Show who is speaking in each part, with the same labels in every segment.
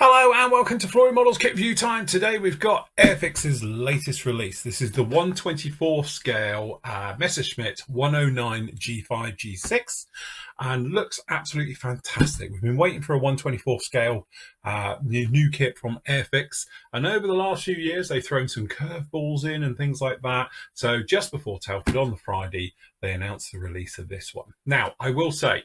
Speaker 1: Hello and welcome to Flooring Models Kit View Time. Today we've got Airfix's latest release. This is the 1/24 scale Messerschmitt 109G-5 G6 and looks absolutely fantastic. We've been waiting for a 1/24 scale new kit from Airfix, and over the last few years they've thrown some curveballs in and things like that. So just before Telford on the Friday they announced the release of this one. Now I will say,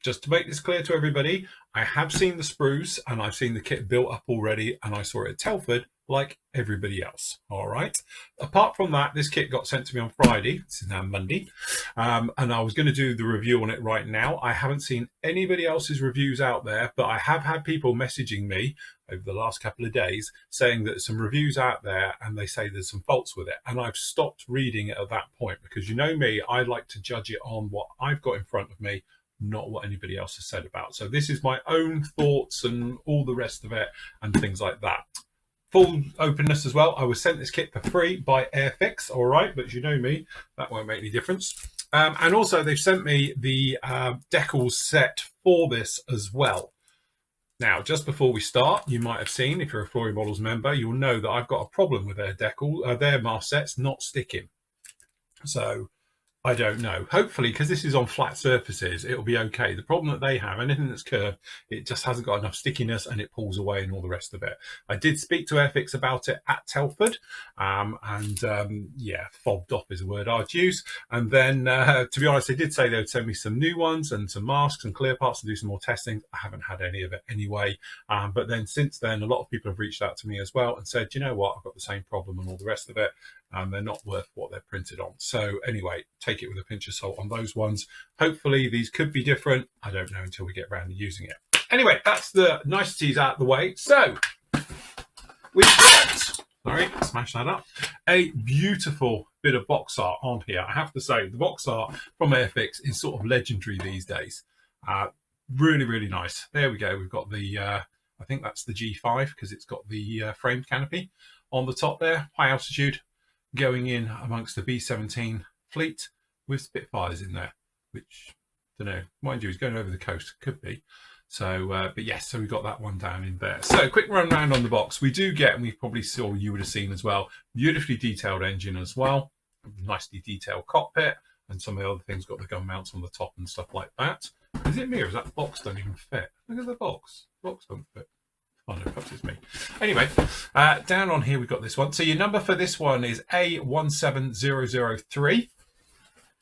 Speaker 1: just to make this clear to everybody, I have seen the sprues and I've seen the kit built up already, and I saw it at Telford like everybody else. All right. Apart from that, this kit got sent to me on Friday. This is now Monday. And I was going to do the review on it right now. I haven't seen anybody else's reviews out there, but I have had people messaging me over the last couple of days saying that there's some reviews out there and they say there's some faults with it. And I've stopped reading it at that point because, you know me, I like to judge it on what I've got in front of me, not what anybody else has said about. So this is my own thoughts and all the rest of it and things like that. Full openness as well, I was sent this kit for free by Airfix, all right, but you know me, that won't make any difference. And also they've sent me the decals set for this as well. Now, just before we start, you might have seen, if you're a Flooring Models member, you'll know that I've got a problem with their decal, their mask sets not sticking. So I don't know. Hopefully, because this is on flat surfaces, it'll be okay. The problem that they have, anything that's curved, it just hasn't got enough stickiness and it pulls away and all the rest of it. I did speak to Airfix about it at Telford, yeah, fobbed off is a word I'd use. And then, to be honest, they did say they would send me some new ones and some masks and clear parts and do some more testing. I haven't had any of it anyway. But then since then, a lot of people have reached out to me as well and said, you know what, I've got the same problem and all the rest of it. They're not worth what they're printed on. So anyway, take it with a pinch of salt on those ones. Hopefully these could be different. I don't know until we get around to using it. Anyway, that's the niceties out of the way. So we've got, sorry, smash that up, a beautiful bit of box art on here. I have to say, the box art from Airfix is sort of legendary these days. Really, really nice. There we go. We've got the, I think that's the G5 because it's got the framed canopy on the top there, high altitude, going in amongst the B-17 fleet with Spitfires in there, which, I don't know, mind you, he's going over the coast, could be. So, but yes, so we've got that one down in there. So, quick run round on the box. We do get, and we probably saw, you would have seen as well, beautifully detailed engine as well, nicely detailed cockpit, and some of the other things got the gun mounts on the top and stuff like that. Is it me or is that box don't even fit? Look at the box. Box don't fit. Oh no, perhaps it's me. Anyway, down on here we've got this one. So your number for this one is A17003.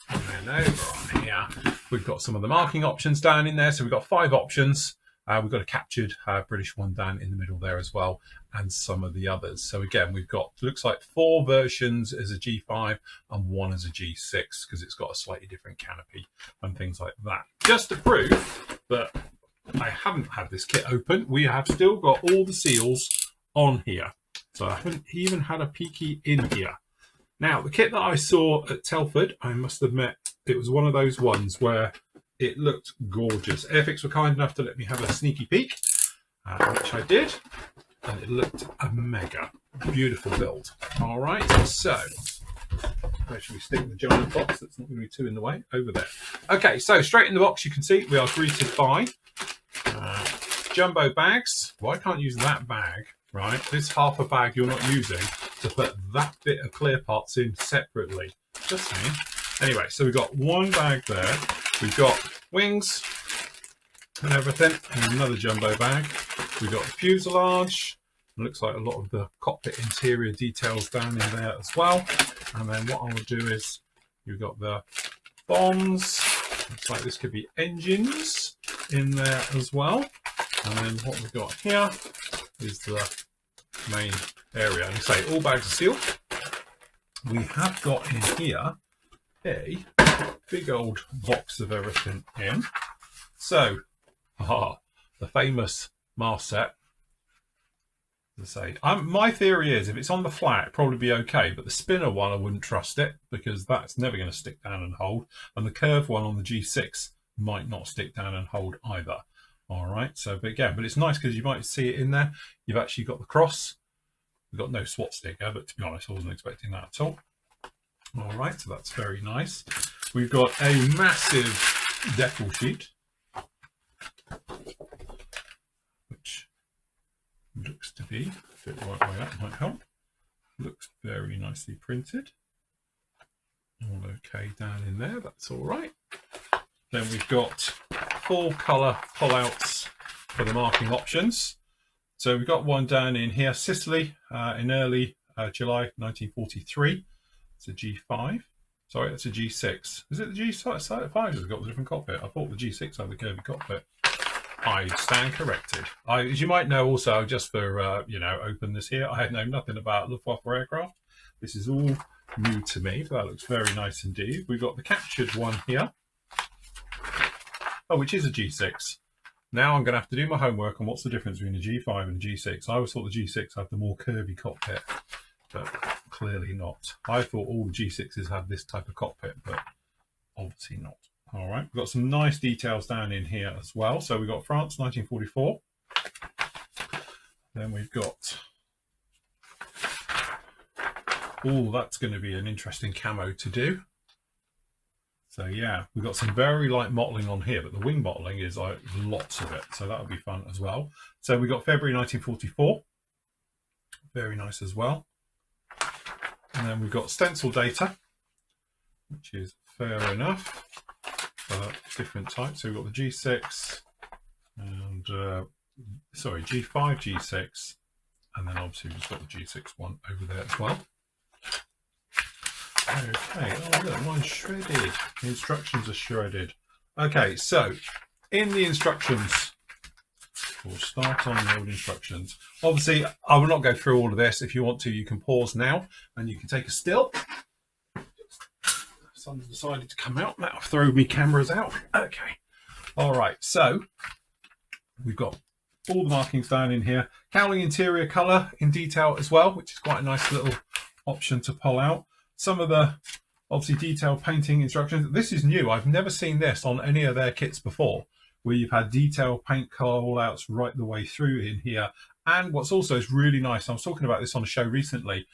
Speaker 1: And then over on here, we've got some of the marking options down in there. So we've got 5 options. We've got a captured British one down in the middle there as well, and some of the others. So again, we've got, looks like 4 versions as a G5 and 1 as a G6 because it's got a slightly different canopy and things like that. Just to prove that I haven't had this kit open, we have still got all the seals on here. So I haven't even had a peeky in here. Now, the kit that I saw at Telford, I must admit, it was one of those ones where it looked gorgeous. Airfix were kind enough to let me have a sneaky peek, which I did, and it looked a mega beautiful build. All right, so where should we stick the giant box that's not going to be too in the way? Over there. Okay, so straight in the box, you can see we are greeted by jumbo bags. Well, I can't use that bag, right? This half a bag you're not using to put that bit of clear parts in separately. Just saying. Anyway, so we've got one bag there. We've got wings and everything, and another jumbo bag. We've got the fuselage. It looks like a lot of the cockpit interior details down in there as well. And then what I will do is you've got the bombs. Looks like this could be engines in there as well. And then what we've got here is the main area. And say all bags are sealed. We have got in here a big old box of everything in. So, the famous mask set. As I say, my theory is if it's on the flat, it'd probably be okay, but the spinner one, I wouldn't trust it because that's never going to stick down and hold. And the curved one on the G6 might not stick down and hold either. All right, so but again, but it's nice because you might see it in there. You've actually got the cross. We've got no SWAT sticker, but to be honest, I wasn't expecting that at all. All right, so that's very nice. We've got a massive decal sheet, which maybe fit the right way up might help. Looks very nicely printed. All okay down in there, that's all right. Then we've got full colour pullouts for the marking options. So we've got one down in here, Sicily, in early July 1943. It's a G5. Sorry, it's a G6. Is it the G5 that's got the different cockpit? I thought the G6 had the curvy cockpit. I stand corrected. As you might know also, just for, you know, openness here, I know nothing about Luftwaffe aircraft. This is all new to me, but that looks very nice indeed. We've got the captured one here. Oh, which is a G6. Now I'm going to have to do my homework on what's the difference between a G5 and a G6. I always thought the G6 had the more curvy cockpit, but clearly not. I thought all the G6s had this type of cockpit, but obviously not. All right, we've got some nice details down in here as well. So we've got France, 1944. Then we've got, oh, that's going to be an interesting camo to do. So yeah, we've got some very light mottling on here, but the wing mottling is like lots of it. So that'll be fun as well. So we've got February 1944. Very nice as well. And then we've got stencil data, which is fair enough. Different types. So we've got the G6 and sorry, G5, G6, and then obviously we've got the G6 one over there as well. Okay, oh look, mine's shredded. The instructions are shredded. Okay, so in the instructions, we'll start on the old instructions. Obviously, I will not go through all of this. If you want to, you can pause now and you can take a still. Sun's decided to come out. That'll throw me cameras out. Okay. All right. So we've got all the markings down in here. Cowling interior colour in detail as well, which is quite a nice little option to pull out. Some of the obviously detailed painting instructions. This is new. I've never seen this on any of their kits before, where you've had detailed paint call outs right the way through in here. And what's also is really nice, I was talking about this on a show recently,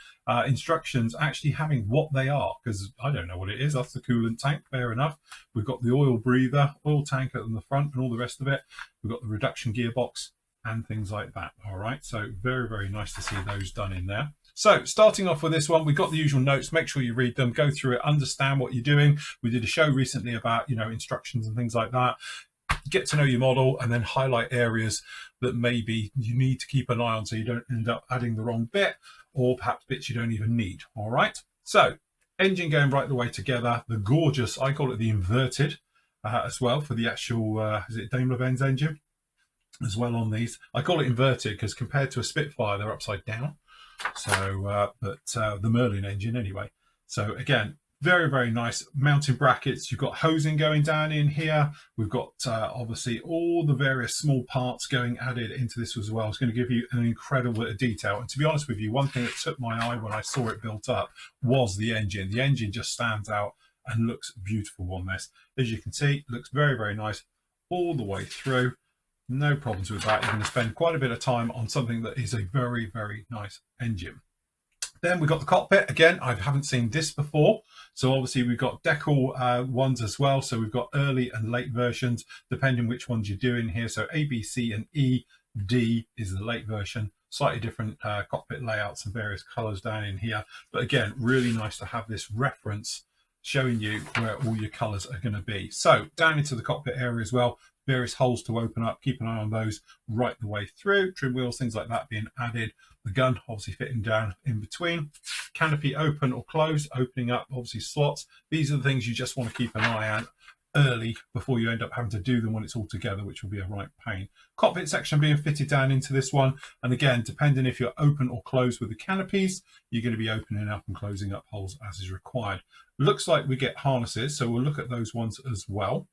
Speaker 1: instructions actually having what they are, because I don't know what it is. That's the coolant tank, fair enough. We've got the oil breather, oil tank in the front and all the rest of it. We've got the reduction gearbox and things like that. All right, so very, very nice to see those done in there. So starting off with this one, we've got the usual notes. Make sure you read them, go through it, understand what you're doing. We did a show recently about, you know, instructions and things like that. Get to know your model and then highlight areas that maybe you need to keep an eye on so you don't end up adding the wrong bit, or perhaps bits you don't even need. All right, so engine going right the way together. The gorgeous, I call it the inverted as well for the actual, is it Daimler-Benz engine as well on these. I call it inverted because compared to a Spitfire, they're upside down. So, the Merlin engine anyway. So again, very, very nice mounting brackets. You've got hosing going down in here. We've got obviously all the various small parts going added into this as well. It's going to give you an incredible bit of detail. And to be honest with you, one thing that took my eye when I saw it built up was the engine. The engine just stands out and looks beautiful on this. As you can see, it looks very, very nice all the way through. No problems with that. You're going to spend quite a bit of time on something that is a very, very nice engine. Then we've got the cockpit. Again, I haven't seen this before. So obviously we've got decal ones as well. So we've got early and late versions, depending which ones you're doing here. So A, B, C, and E, D is the late version. Slightly different cockpit layouts and various colors down in here. But again, really nice to have this reference showing you where all your colors are going to be. So down into the cockpit area as well, various holes to open up. Keep an eye on those right the way through. Trim wheels, things like that being added. The gun obviously fitting down in between. Canopy open or close, opening up obviously slots. These are the things you just want to keep an eye on early before you end up having to do them when it's all together, which will be a right pain. Cockpit section being fitted down into this one. And again, depending if you're open or closed with the canopies, you're going to be opening up and closing up holes as is required. Looks like we get harnesses, so we'll look at those ones as well.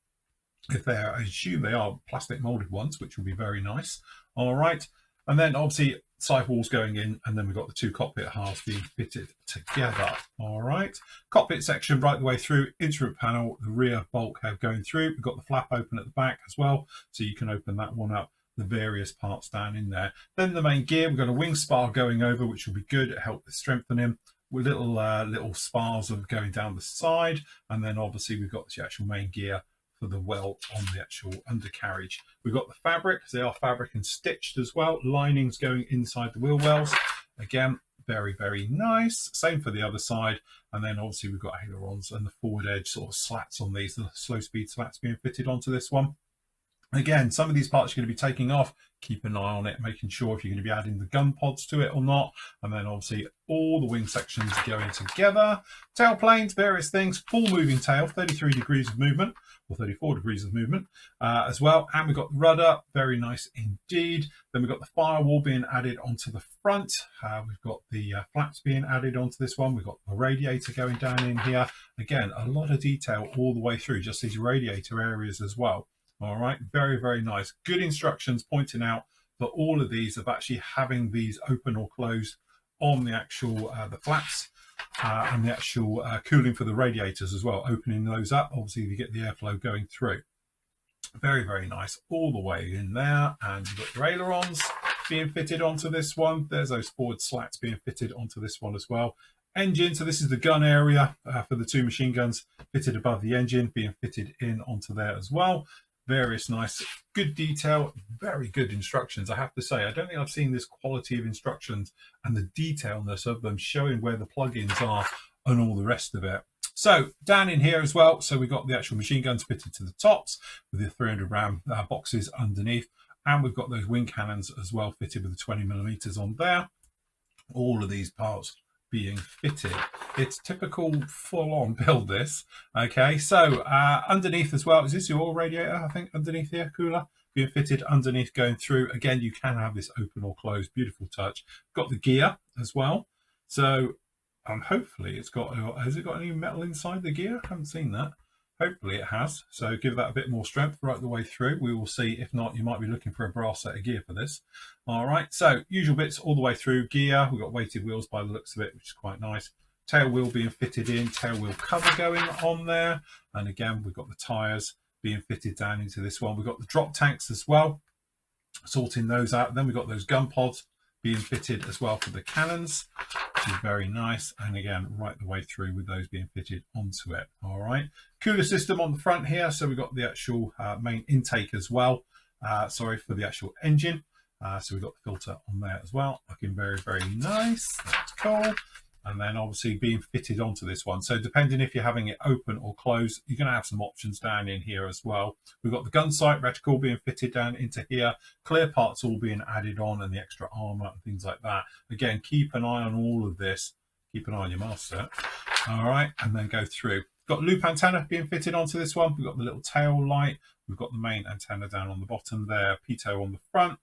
Speaker 1: If they are, I assume they are plastic molded ones, which will be very nice. All right. And then obviously sidewalls going in, and then we've got the two cockpit halves being fitted together. All right. Cockpit section right the way through, instrument panel, the rear bulkhead going through. We've got the flap open at the back as well, so you can open that one up, the various parts down in there. Then the main gear, we've got a wing spar going over, which will be good. It helps strengthen him. With little spars of going down the side, and then obviously we've got the actual main gear for the welt on the actual undercarriage. We've got the fabric, they are fabric and stitched as well. Linings going inside the wheel wells. Again, very, very nice. Same for the other side. And then obviously we've got ailerons and the forward edge sort of slats on these, the slow speed slats being fitted onto this one. Again, some of these parts you're going to be taking off. Keep an eye on it, making sure if you're going to be adding the gun pods to it or not. And then obviously all the wing sections going together. Tail planes, various things. Full moving tail, 33 degrees of movement, or 34 degrees of movement as well. And we've got the rudder, very nice indeed. Then we've got the firewall being added onto the front. We've got the flaps being added onto this one. We've got the radiator going down in here. Again, a lot of detail all the way through, just these radiator areas as well. All right, very, very nice. Good instructions pointing out for all of these of actually having these open or closed on the actual the flaps and the actual cooling for the radiators as well. Opening those up, obviously you get the airflow going through. Very, very nice all the way in there. And you've got your ailerons being fitted onto this one. There's those forward slats being fitted onto this one as well. Engine, so this is the gun area for the two machine guns fitted above the engine, being fitted in onto there as well. Various nice, good detail, very good instructions. I have to say, I don't think I've seen this quality of instructions and the detailness of them showing where the plugins are and all the rest of it. So down in here as well, so we've got the actual machine guns fitted to the tops with the 300 round boxes underneath. And we've got those wing cannons as well fitted with the 20mm on there. All of these parts being fitted. It's typical full-on build this. Okay, so underneath as well, is this your radiator? I think underneath here, cooler being fitted underneath, going through. Again, you can have this open or closed, beautiful touch. Got the gear as well, so hopefully it's got, has it got any metal inside the gear? I haven't seen that. Hopefully it has, so give that a bit more strength right the way through. We will see. If not, you might be looking for a brass set of gear for this. All right, so usual bits all the way through. Gear, we've got weighted wheels by the looks of it, which is quite nice. Tail wheel being fitted in, tail wheel cover going on there. And again, we've got the tyres being fitted down into this one. We've got the drop tanks as well, sorting those out. Then we've got those gun pods being fitted as well for the cannons, which is very nice. And again, right the way through with those being fitted onto it. All right, cooler system on the front here. So we've got the actual main intake as well. Sorry, for the actual engine. So we've got the filter on there as well. Looking very, very nice. That's cool. And then obviously being fitted onto this one. So depending if you're having it open or closed, you're going to have some options down in here as well. We've got the gun sight reticle being fitted down into here. Clear parts all being added on and the extra armor and things like that. Again, keep an eye on all of this. Keep an eye on your mast set. All right, and then go through. Got loop antenna being fitted onto this one. We've got the little tail light. We've got the main antenna down on the bottom there. Pitot on the front.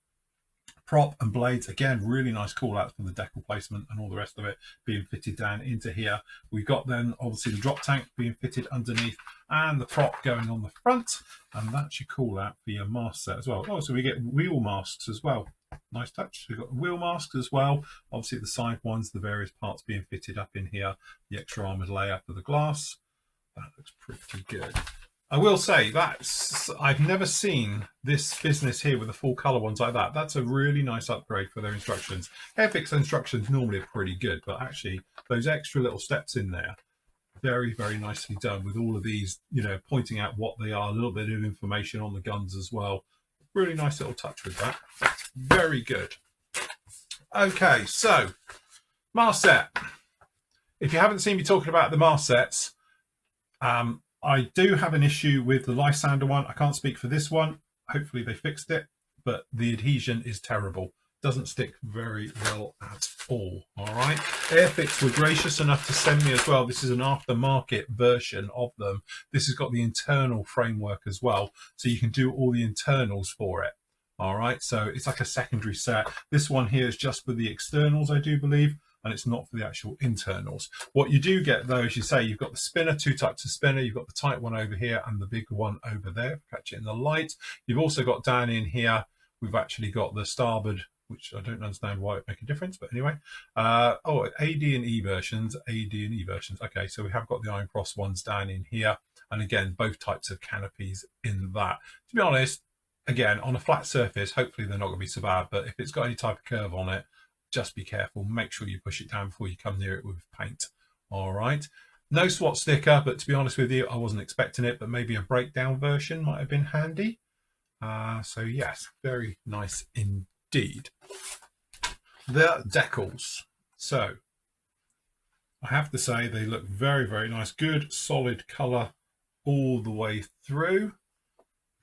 Speaker 1: Prop and blades, again, really nice call outs for the decal placement and all the rest of it being fitted down into here. We've got then obviously the drop tank being fitted underneath and the prop going on the front, and that's your call out for your mast set as well. Oh, so we get wheel masks as well. Nice touch. We've got wheel masks as well. Obviously the side ones, the various parts being fitted up in here, the extra armoured layer for the glass. That looks pretty good. I will say that I've never seen this business here with the full colour ones like that. That's a really nice upgrade for their instructions. Airfix instructions normally are pretty good, but actually those extra little steps in there, very, very nicely done with all of these, you know, pointing out what they are, a little bit of information on the guns as well. Really nice little touch with that. Very good. Okay, so mast set. If you haven't seen me talking about the mast sets, I do have an issue with the Lysander one. I can't speak for this one. Hopefully they fixed it, but the adhesion is terrible. Doesn't stick very well at all. All right. Airfix were gracious enough to send me as well. This is an aftermarket version of them. This has got the internal framework as well, so you can do all the internals for it. All right. So it's like a secondary set. This one here is just for the externals, I do believe, and it's not for the actual internals. What you do get though, as you say, you've got the spinner, two types of spinner. You've got the tight one over here and the big one over there. Catch it in the light. You've also got down in here, we've actually got the starboard, which I don't understand why it make a difference, but anyway. Oh, AD and E versions, AD and E versions. Okay, so we have got the Iron Cross ones down in here. And again, both types of canopies in that. To be honest, again, on a flat surface, hopefully they're not gonna be so bad, but if it's got any type of curve on it, just be careful. Make sure you push it down before you come near it with paint. All right. No SWAT sticker, but to be honest with you, I wasn't expecting it, but maybe a breakdown version might have been handy. So yes, very nice indeed. The decals. So I have to say they look very, very nice. Good, solid colour all the way through.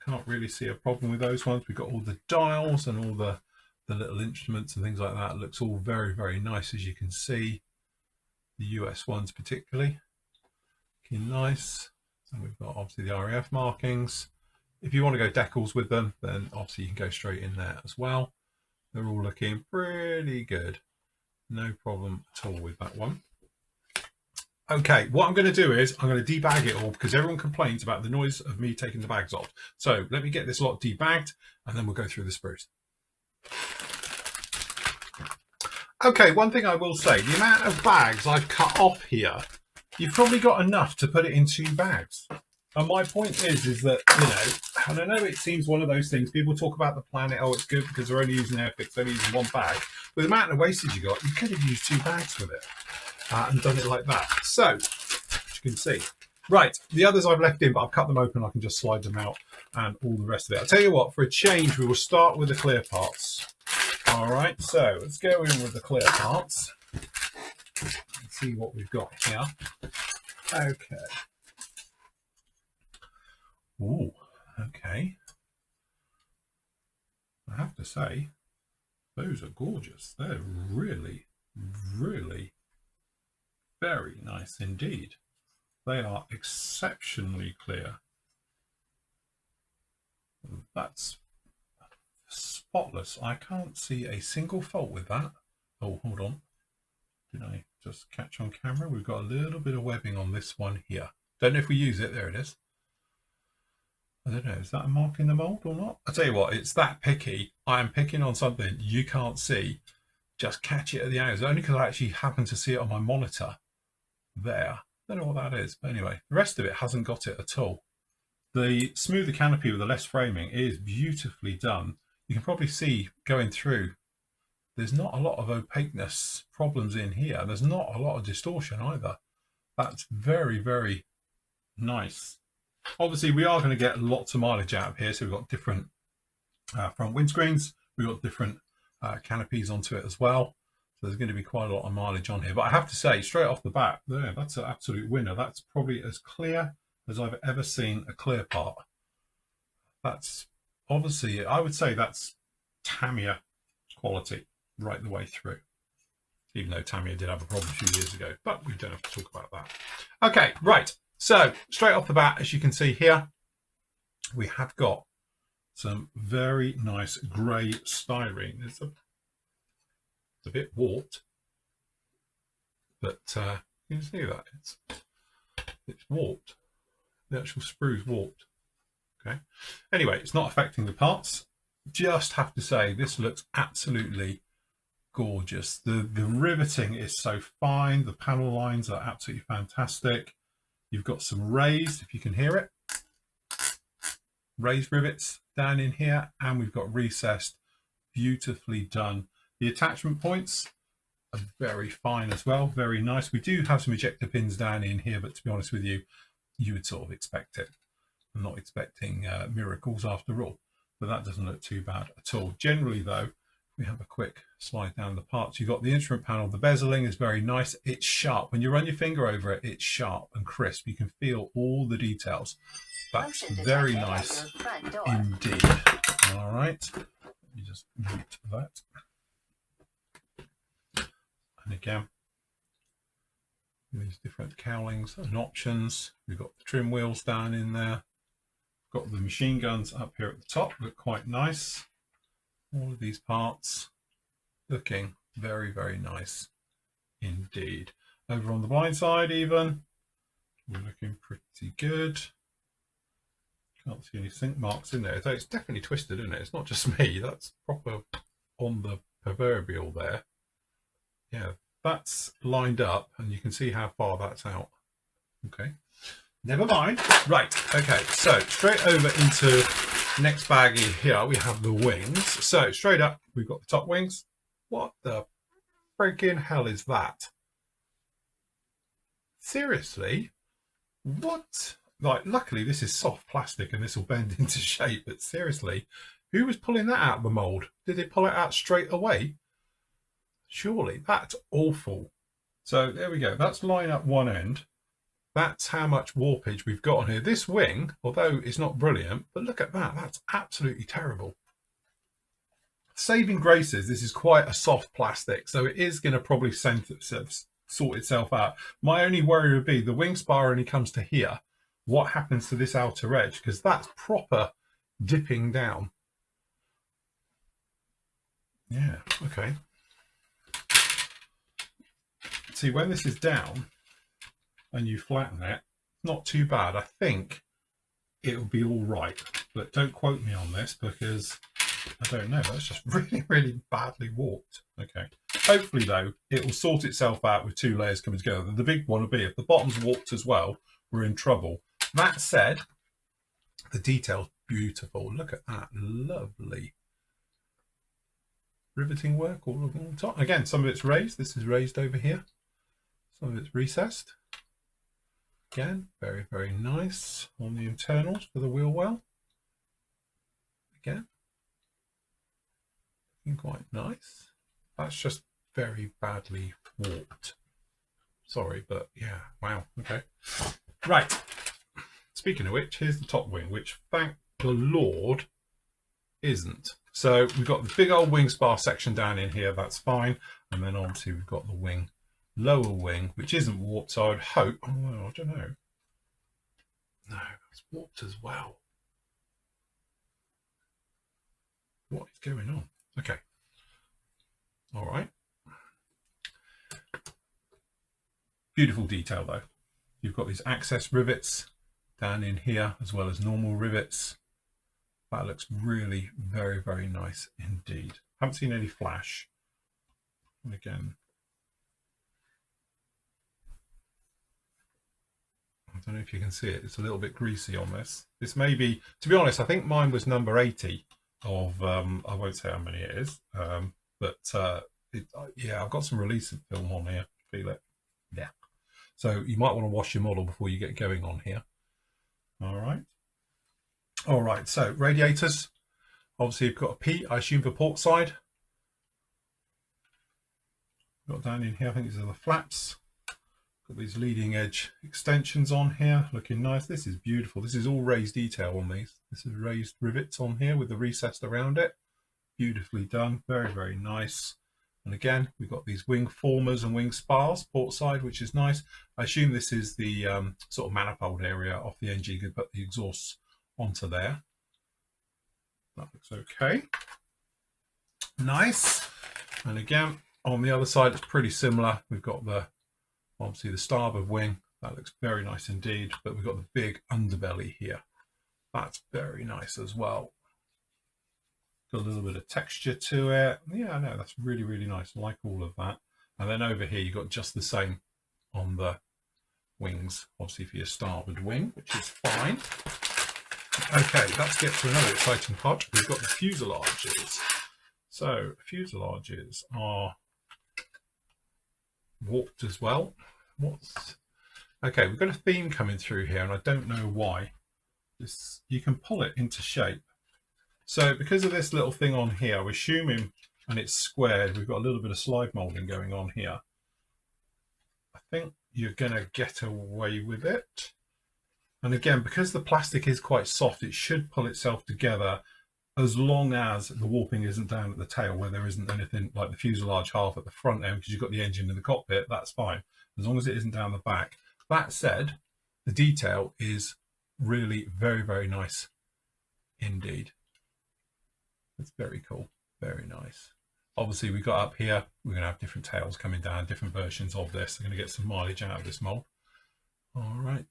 Speaker 1: Can't really see a problem with those ones. We've got all the dials and all the little instruments and things like that. It looks all very, very nice, as you can see. The US ones particularly. Looking nice. And we've got obviously the RAF markings. If you want to go decals with them, then obviously you can go straight in there as well. They're all looking pretty good. No problem at all with that one. Okay, what I'm going to do is I'm going to debag it all because everyone complains about the noise of me taking the bags off. So let me get this lot debagged and then we'll go through the sprues. Okay, one thing I will say, the amount of bags I've cut off here, you've probably got enough to put it in 2 bags. And my point is that, you know, and I know it seems one of those things, people talk about the planet, oh, it's good because they're only using Airfix, they're only using 1 bag. With the amount of wastage you got, you could have used 2 bags with it and done it like that. So, as you can see. Right, the others I've left in, but I've cut them open, I can just slide them out and all the rest of it. I'll tell you what, for a change, we will start with the clear parts. All right, so let's go in with the clear parts and see what we've got here. Okay. Ooh, okay. I have to say, those are gorgeous. They're really, really very nice indeed. They are exceptionally clear. That's spotless. I can't see a single fault with that. Oh, hold on. Did I just catch on camera? We've got a little bit of webbing on this one here. Don't know if we use it. There it is. I don't know. Is that a mark in the mold or not? I'll tell you what, it's that picky. I am picking on something you can't see. Just catch it at the angles. Only because I actually happen to see it on my monitor there. Don't know what that is. But anyway, the rest of it hasn't got it at all. The smoother canopy with the less framing is beautifully done. You can probably see going through, there's not a lot of opaqueness problems in here. There's not a lot of distortion either. That's very, very nice. Obviously, we are going to get lots of mileage out of here. So we've got different front windscreens. We've got different canopies onto it as well. So there's going to be quite a lot of mileage on here. But I have to say, straight off the bat, there, that's an absolute winner. That's probably as clear as I've ever seen a clear part. That's obviously, I would say that's Tamiya quality right the way through. Even though Tamiya did have a problem a few years ago. But we don't have to talk about that. Okay, right. So straight off the bat, as you can see here, we have got some very nice grey styrene. It's a bit warped, but you can see that it's warped. The actual sprue's warped. Okay. Anyway, it's not affecting the parts. Just have to say, this looks absolutely gorgeous. The riveting is so fine. The panel lines are absolutely fantastic. You've got some raised, if you can hear it, raised rivets down in here, and we've got recessed, beautifully done. The attachment points are very fine as well, very nice. We do have some ejector pins down in here, but to be honest with you, you would sort of expect it. I'm not expecting miracles after all, but that doesn't look too bad at all. Generally though, we have a quick slide down the parts. You've got the instrument panel. The bezeling is very nice. It's sharp. When you run your finger over it, it's sharp and crisp. You can feel all the details. That's very nice indeed. All right. Let me just mute that. And again, these different cowlings and options. We've got the trim wheels down in there. Got the machine guns up here at the top. Look quite nice. All of these parts looking very, very nice indeed. Over on the blind side even, we're looking pretty good. Can't see any sink marks in there. So it's definitely twisted, isn't it? It's not just me. That's proper on the proverbial there. Yeah, that's lined up and you can see how far that's out. Okay, never mind. Right, okay, so straight over into next baggie here, we have the wings. So straight up, we've got the top wings. What the freaking hell is that? Seriously? What? Like, luckily this is soft plastic and this will bend into shape, but seriously, who was pulling that out of the mold? Did they pull it out straight away? Surely, that's awful. So there we go, that's line up one end. That's how much warpage we've got on here. This wing, although it's not brilliant, but look at that, that's absolutely terrible. Saving graces, this is quite a soft plastic, so it is going to probably sort itself out. My only worry would be the wing spar only comes to here. What happens to this outer edge? Because that's proper dipping down. Yeah, okay. See, when this is down and you flatten it, not too bad. I think it'll be all right, but don't quote me on this because I don't know. That's just really, really badly warped. Okay. Hopefully, though, it will sort itself out with two layers coming together. The big one will be if the bottom's warped as well, we're in trouble. That said, the detail's beautiful. Look at that. Lovely. Riveting work all along the top. Again, some of it's raised. This is raised over here. Some of it's recessed. Again, very, very nice on the internals for the wheel well. Again, looking quite nice. That's just very badly warped. Sorry, but yeah, wow, okay. Right, speaking of which, here's the top wing, which thank the Lord isn't. So we've got the big old wing spar section down in here, that's fine. And then obviously we've got the wing, lower wing, which isn't warped, so I'd hope, oh, I don't know. No, it's warped as well. What is going on? Okay. All right. Beautiful detail though. You've got these access rivets down in here as well as normal rivets. That looks really very, very nice indeed. Haven't seen any flash. And again, I don't know if you can see it. It's a little bit greasy on this. This may be, to be honest, I think mine was number 80 of, I won't say how many it is, yeah, I've got some release film on here. Feel it? Yeah. So you might want to wash your model before you get going on here. All right. All right. So radiators. Obviously, you've got a P, I assume, for port side. Got down in here, I think these are the flaps. Got these leading edge extensions on here, looking nice. This is beautiful. This is all raised detail on these. This is raised rivets on here with the recessed around it. Beautifully done. Very, very nice. And again, we've got these wing formers and wing spars, port side, which is nice. I assume this is the sort of manifold area off the engine. You could put the exhausts onto there. That looks okay. Nice. And again, on the other side, it's pretty similar. We've got the, obviously, the starboard wing. That looks very nice indeed. But we've got the big underbelly here. That's very nice as well. Got a little bit of texture to it. Yeah, no, that's really, really nice. I like all of that. And then over here, you've got just the same on the wings, obviously for your starboard wing, which is fine. Okay, let's get to another exciting part. We've got the fuselages. So fuselages are warped as well. Okay, we've got a theme coming through here, and I don't know why. You can pull it into shape. So because of this little thing on here, we're assuming, and it's squared, we've got a little bit of slide molding going on here. I think you're going to get away with it. And again, because the plastic is quite soft, it should pull itself together as long as the warping isn't down at the tail where there isn't anything like the fuselage half at the front end, because you've got the engine in the cockpit, that's fine. As long as it isn't down the back. That said, the detail is really very, very nice indeed. It's very cool, very nice. Obviously, we got up here, we're going to have different tails coming down, different versions of this. I'm going to get some mileage out of this mold. All right.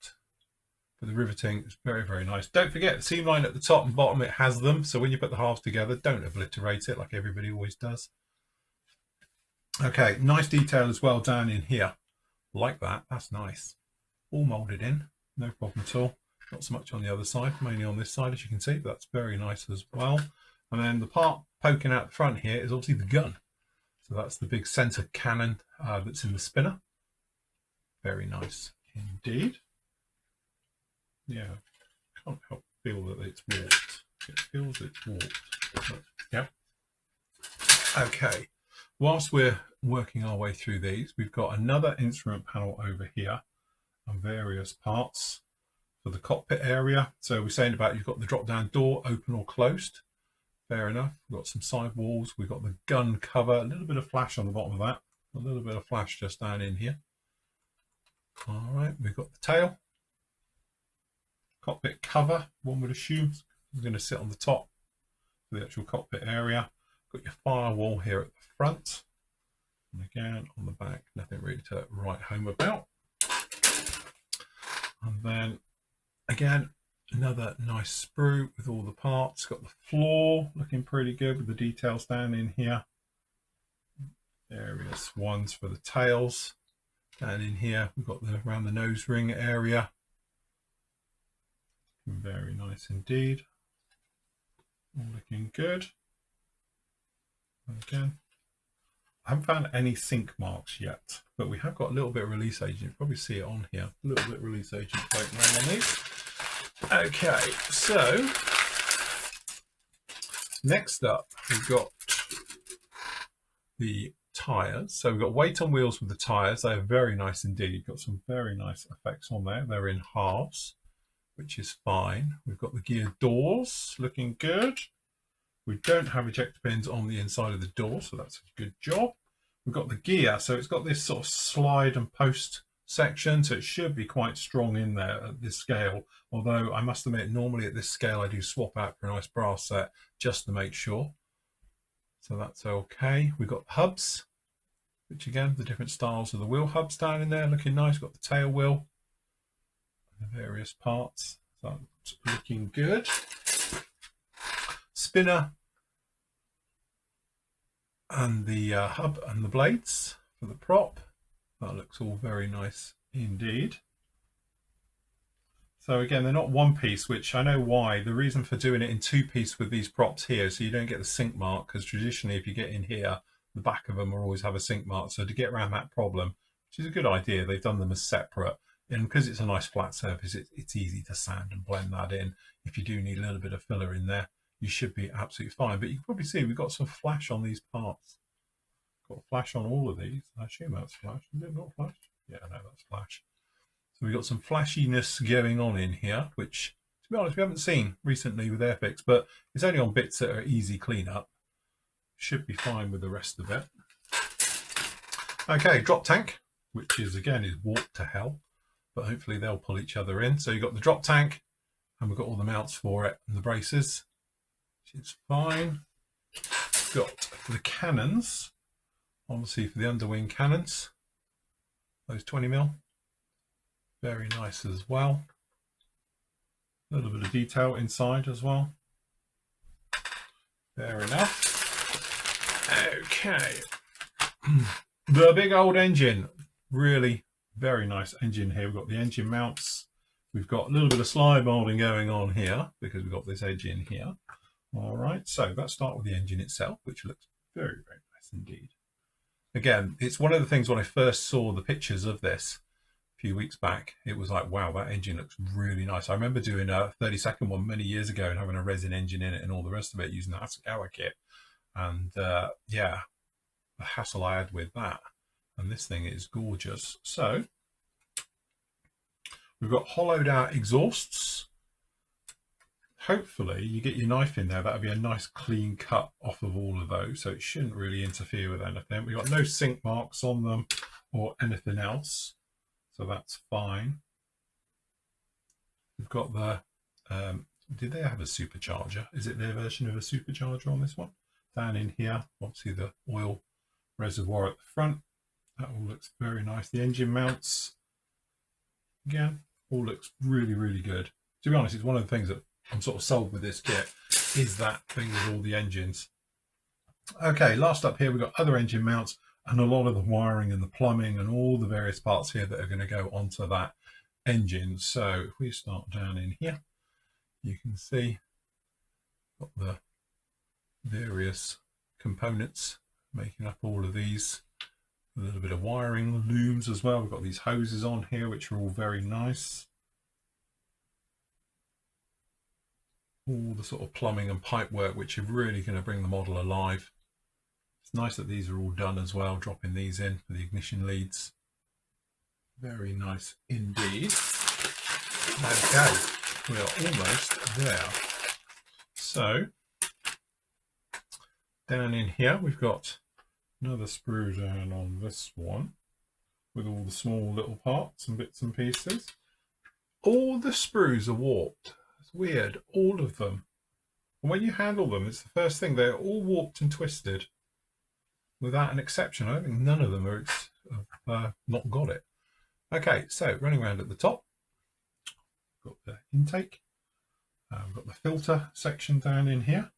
Speaker 1: But the riveting is very, very nice. Don't forget, the seam line at the top and bottom, it has them. So when you put the halves together, don't obliterate it like everybody always does. Okay, nice detail as well down in here. Like that, that's nice. All molded in, no problem at all. Not so much on the other side, mainly on this side, as you can see, but that's very nice as well. And then the part poking out the front here is obviously the gun. So that's the big center cannon that's in the spinner. Very nice indeed. Yeah, can't help feel that it's warped. It feels it's warped. But, yeah. Okay, whilst we're working our way through these, we've got another instrument panel over here and various parts for the cockpit area. So we're saying about you've got the drop down door open or closed. Fair enough. We've got some side walls. We've got the gun cover, a little bit of flash on the bottom of that, a little bit of flash just down in here. All right, we've got the tail, cockpit cover, one would assume. It's going to sit on the top of the actual cockpit area. Got your firewall here at the front. And again, on the back, nothing really to write home about. And then, again, another nice sprue with all the parts. Got the floor looking pretty good with the details down in here. Various ones for the tails. Down in here, we've got the around the nose ring area. Very nice indeed. All looking good. And again, I haven't found any sink marks yet, but we have got a little bit of release agent. You can probably see it on here. A little bit of release agent floating around on these. Okay, so next up we've got the tyres. So we've got weight on wheels with the tyres. They are very nice indeed. You've got some very nice effects on there. They're in halves, which is fine. We've got the gear doors looking good. We don't have ejector pins on the inside of the door, so that's a good job. We've got the gear, so it's got this sort of slide and post section, so it should be quite strong in there at this scale. Although I must admit, normally at this scale I do swap out for a nice brass set just to make sure. So that's okay. We've got the hubs, which again, the different styles of the wheel hubs down in there looking nice. We've got the tail wheel, the various parts, so that's looking good. Spinner and the hub and the blades for the prop. That looks all very nice indeed. So again, they're not one piece, which I know why. The reason for doing it in two piece with these props here, so you don't get the sink mark, because traditionally if you get in here, the back of them will always have a sink mark. So to get around that problem, which is a good idea, they've done them as separate. And because it's a nice flat surface, it's easy to sand and blend that in. If you do need a little bit of filler in there, you should be absolutely fine. But you can probably see we've got some flash on these parts. Got flash on all of these. I assume that's flash. Is it not flash? Yeah, no, that's flash. So we've got some flashiness going on in here, which, to be honest, we haven't seen recently with Airfix, but it's only on bits that are easy cleanup. Should be fine with the rest of it. Okay, drop tank, which is, again, is warped to hell, but hopefully they'll pull each other in. So you've got the drop tank, and we've got all the mounts for it and the braces, which is fine. We've got the cannons, obviously for the underwing cannons, those 20mm, very nice as well. A little bit of detail inside as well. Fair enough. Okay. The big old engine, really very nice engine here. We've got the engine mounts. We've got a little bit of slide molding going on here because we've got this edge in here. All right, so let's start with the engine itself, which looks very, very nice indeed. Again, it's one of the things when I first saw the pictures of this a few weeks back, it was like, wow, that engine looks really nice. I remember doing a 30-second one many years ago and having a resin engine in it and all the rest of it using the Hasakawa kit. And yeah, the hassle I had with that. And this thing is gorgeous. So we've got hollowed out exhausts. Hopefully you get your knife in there, that'll be a nice clean cut off of all of those, so it shouldn't really interfere with anything. We've got no sink marks on them or anything else, so that's fine. We've got the did they have a supercharger? Is it their version of a supercharger on this one? Down in here, obviously the oil reservoir at the front. That all looks very nice. The engine mounts, again, all looks really, really good. To be honest, it's one of the things that I'm sort of sold with this kit, is that thing with all the engines. Okay, last up here we've got other engine mounts and a lot of the wiring and the plumbing and all the various parts here that are going to go onto that engine. So if we start down in here, you can see got the various components making up all of these A little bit of wiring looms as well. We've got these hoses on here, which are all very nice. All the sort of plumbing and pipe work, which are really going to bring the model alive. It's nice that these are all done as well, dropping these in for the ignition leads. Very nice indeed. Okay, we are almost there. So, down in here, we've got another sprue down on this one with all the small little parts and bits and pieces. All the sprues are warped. It's weird, all of them. And when you handle them, it's the first thing, they're all warped and twisted without an exception. I don't think none of them are not got it. Okay, so running around at the top, got the intake, we've got the filter section down in here.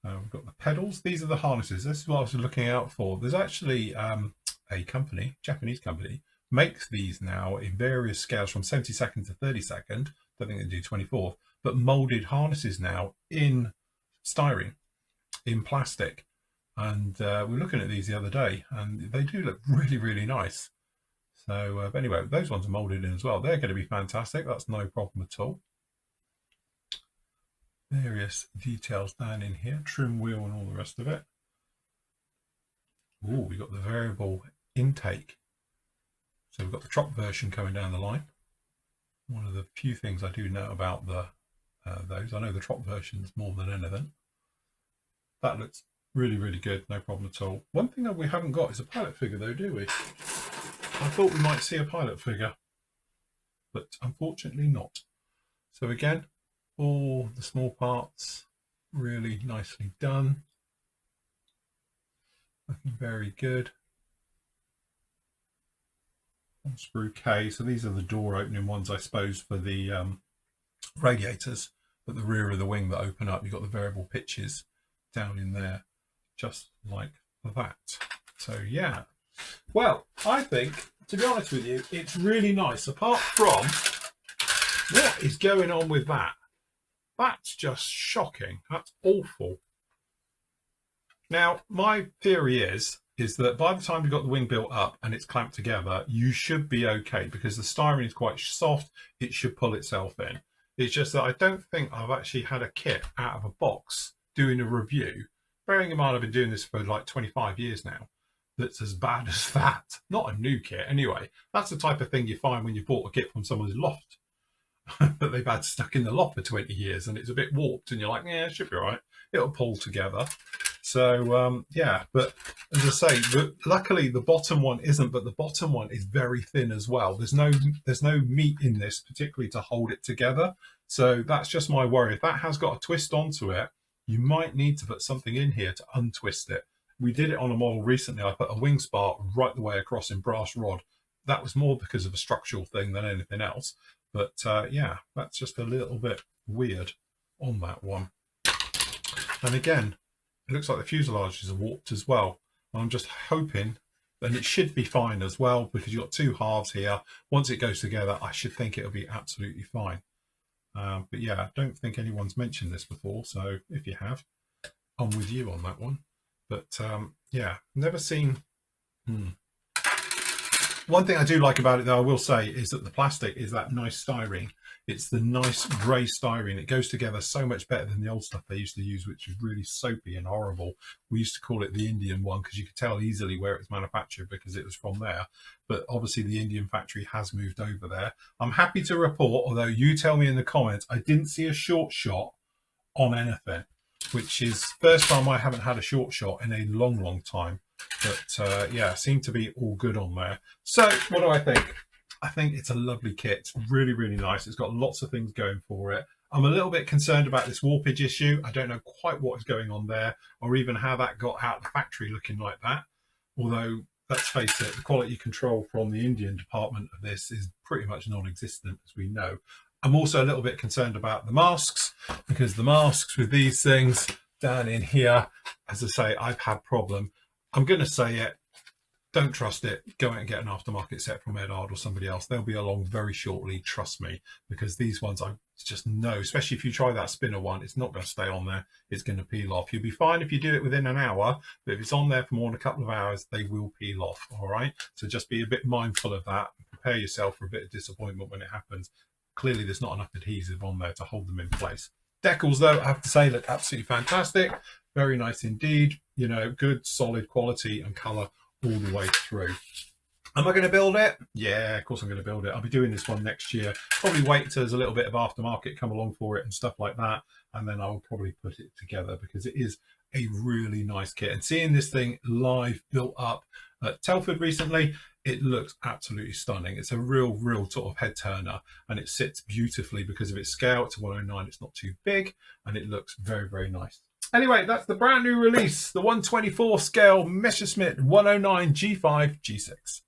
Speaker 1: We've got the pedals. These are the harnesses. This is what I was looking out for. There's actually a company, Japanese company, makes these now in various scales from 72nd to 32nd. Don't think they do 24th, but molded harnesses now in styrene, in plastic. And we were looking at these the other day, and they do look really, really nice. So but anyway, those ones are molded in as well. They're going to be fantastic. That's no problem at all. Various details down in here, trim wheel and all the rest of it. Oh, we've got the variable intake. So we've got the truck version coming down the line. One of the few things I do know about those. I know the truck versions more than anything. That looks really, really good. No problem at all. One thing that we haven't got is a pilot figure though, do we? I thought we might see a pilot figure, but unfortunately not. So again, all the small parts really nicely done. Looking very good. On sprue K, so these are the door opening ones, I suppose, for the radiators at the rear of the wing that open up. You've got the variable pitches down in there, just like that. So yeah, well, I think, to be honest with you, it's really nice. Apart from what is going on with that, that's just shocking. That's awful. Now, my theory is that by the time you've got the wing built up and it's clamped together, you should be okay because the styrene is quite soft. It should pull itself in. It's just that I don't think I've actually had a kit out of a box doing a review. Bearing in mind I've been doing this for like 25 years now. That's as bad as that. Not a new kit anyway. That's the type of thing you find when you bought a kit from someone's loft that they've had stuck in the loft for 20 years and it's a bit warped and you're like, yeah, it should be all right. It'll pull together. So yeah, but as I say, luckily the bottom one isn't, but the bottom one is very thin as well. There's no meat in this particularly to hold it together. So that's just my worry. If that has got a twist onto it, you might need to put something in here to untwist it. We did it on a model recently. I put a wing spar right the way across in brass rod. That was more because of a structural thing than anything else. But yeah, that's just a little bit weird on that one. And again, it looks like the fuselages are warped as well. And I'm just hoping, and it should be fine as well, because you've got two halves here. Once it goes together, I should think it'll be absolutely fine. But yeah, I don't think anyone's mentioned this before. So if you have, I'm with you on that one. But yeah, never seen. One thing I do like about it, though, I will say, is that the plastic is that nice styrene. It's the nice grey styrene. It goes together so much better than the old stuff they used to use, which was really soapy and horrible. We used to call it the Indian one because you could tell easily where it was manufactured because it was from there. But obviously the Indian factory has moved over there. I'm happy to report, although you tell me in the comments, I didn't see a short shot on anything, which is first time I haven't had a short shot in a long, long time. But yeah, seemed to be all good on there. So what do I think? I think it's a lovely kit. It's really, really nice. It's got lots of things going for it. I'm a little bit concerned about this warpage issue. I don't know quite what is going on there or even how that got out of the factory looking like that. Although, let's face it, the quality control from the Indian department of this is pretty much non-existent, as we know. I'm also a little bit concerned about the masks, because the masks with these things down in here, as I say, I've had problem. I'm going to say it. Don't trust it. Go out and get an aftermarket set from Ed Ard or somebody else. They'll be along very shortly, trust me, because these ones, I It's just no, especially if you try that spinner one, it's not going to stay on there. It's going to peel off. You'll be fine if you do it within an hour, but if it's on there for more than a couple of hours, they will peel off. All right. So just be a bit mindful of that. Prepare yourself for a bit of disappointment when it happens. Clearly, there's not enough adhesive on there to hold them in place. Decals, though, I have to say, look absolutely fantastic. Very nice indeed. You know, good, solid quality and colour all the way through. Am I going to build it? Yeah, of course I'm going to build it. I'll be doing this one next year. Probably wait until there's a little bit of aftermarket come along for it and stuff like that. And then I'll probably put it together because it is a really nice kit. And seeing this thing live built up at Telford recently, it looks absolutely stunning. It's a real sort of head turner, and it sits beautifully because of its scale. It's a 109, it's not too big, and it looks very nice. Anyway, that's the brand new release, the 124 scale Messerschmitt 109 G5 G6.